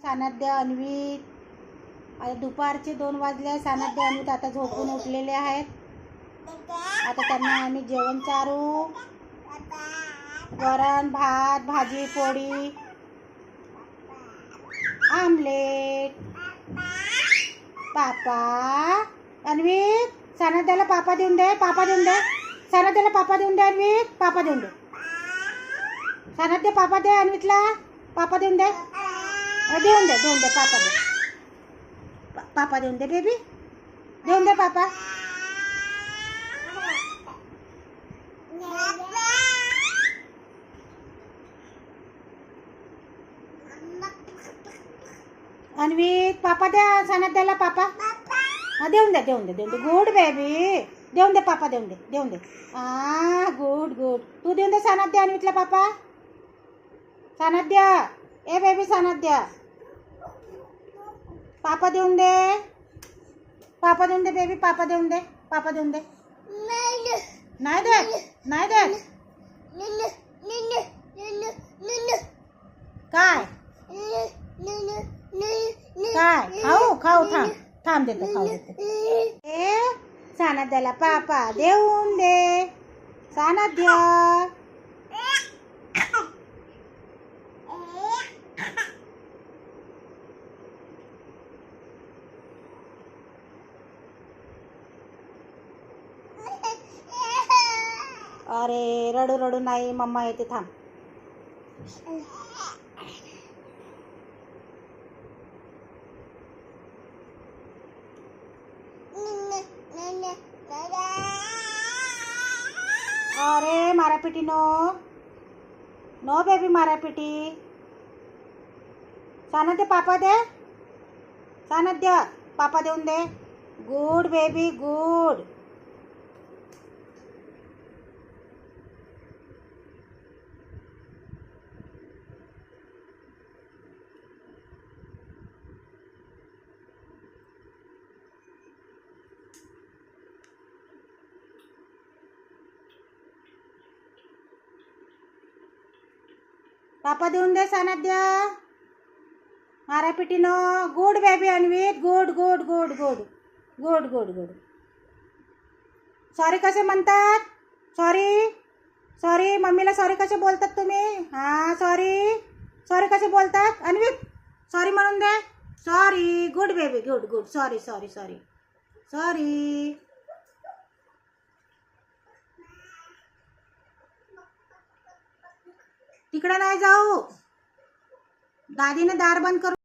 सानद्य अन्वित. आता दुपारचे 2 वाजले. सानद्य अन्वित आता झोपून उठलेले आहेत. आता त्यांना आम्ही जेवण चारू. वरण भात भाजी पोळी आमलेट. पापा अन्वित सानद्याला पापा देऊन दे. पापा देऊन दे. सानद्याला पापा देऊन दे. अन्वित पापा देऊन दे. सानद्य पापा दे. अन्वितला पापा देऊन दे. देऊन दे देऊन दे. पापा दे. पापा देऊन दे बेबी. देऊन दे पापा. अन्वित पापा द्या. सानद्याला पापा. हा देऊन दे देऊन दे देऊन दे. Good baby. देऊन दे पापा. देऊन दे देऊन दे. Good good. तू देऊन दे सानद्य अन्वितला पापा. सानद्य ए बेबी सानद्य पापा देऊन दे. पापा देऊन दे बेबी. पापा देऊन दे. पापा देऊन दे. नाही देत नाही देत. काय काय खाऊ खाऊ थांब थांब देतो खाऊ देतो. ए सानद्याला पापा देऊन दे. सानद्य अरे रडू रडू नाही. मम्मा येते थांब. अरे मारापिटी नो नो बेबी मारापिटी. सानद्य पापा दे. सानद्य पापा देऊन दे. Good baby good. पापा देऊन दे. सानद्य मारापिटी नो. Good baby Anvit. Good good good good good good good. Sorry कसे म्हणतात. सॉरी सॉरी मम्मीला सॉरी कसे बोलतात तुम्ही. हां सॉरी सॉरी कसे बोलतात. अन्वित सॉरी म्हणून दे. Sorry. Good baby good good. Sorry sorry sorry sorry. तिकडे नाही जाऊ. दादीने दार बंद करून